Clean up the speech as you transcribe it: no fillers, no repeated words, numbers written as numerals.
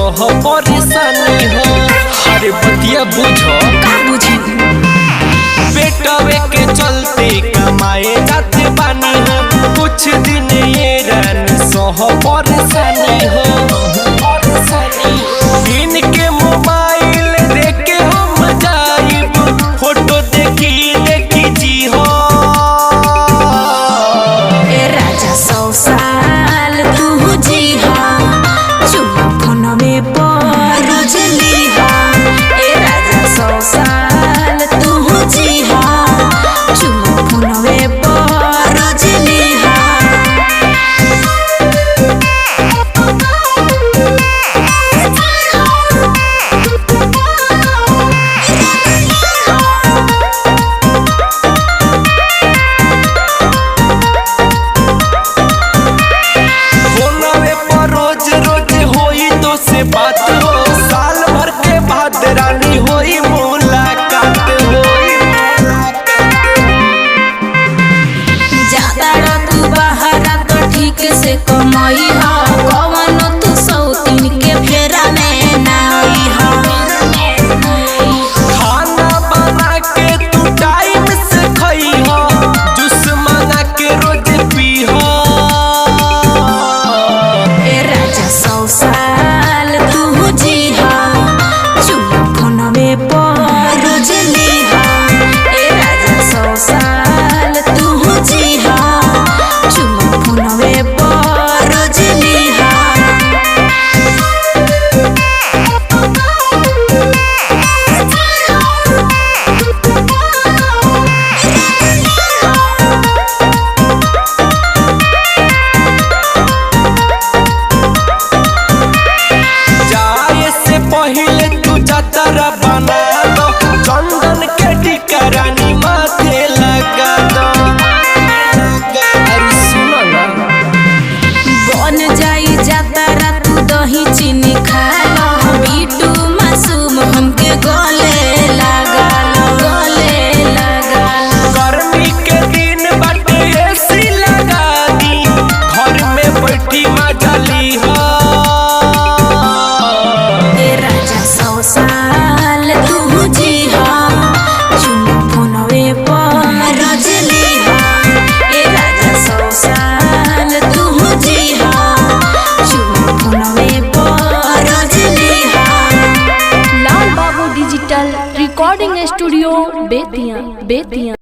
सह परेशानी हो। अरे बतिया बुझो का बुझी बेटवे के चलते कमाए जाते बानी हो। कुछ दिन ये रन सह परेशानी हो। इनके मोबाइल देखे हम जाइब फोटो देखी देखी जी हो। ए राजा 100 साल तू जी हा चुम्मा फोन में रोज ली हा। ए राजा 100 साल तू जी हा चुम्मा फोन में रोज ली हा। बात हो साल भर के बाद रानी होई मुलाकात हो। ज्यादा तू बाहर तो ठीक से कमाई हा कवन तू सौतीन के फेरा में नाई हा। खाना बना के तू टाइम से खई हो जूस मंगा के रोज पी हो। ए राजा 100 साल तू जी हा चुम्मा फोन में रोज ली हा। ए राजा 100 साल तू जी हा चुम्मा फोन में रोज ली हा। जाए से पहले तू जतरा बना दो चंदन के टीका रानी माथे लगा दो। अरे सुनो ना बन जाई जातारा तू दही चीनी खा लो बीटू मासूम हमके गले लगा गर्मी के दिन बाटे एसी लगा दी घर में बैठी मजा ली हो। ए राजा 100 साल तू जी हा चुम्मा फोन में रोज ली हा। ए राजा 100 साल तू जी हा चुम्मा फोन में रोज ली हा। लाल बाबू डिजिटल रिकॉर्डिंग स्टूडियो बेतिया।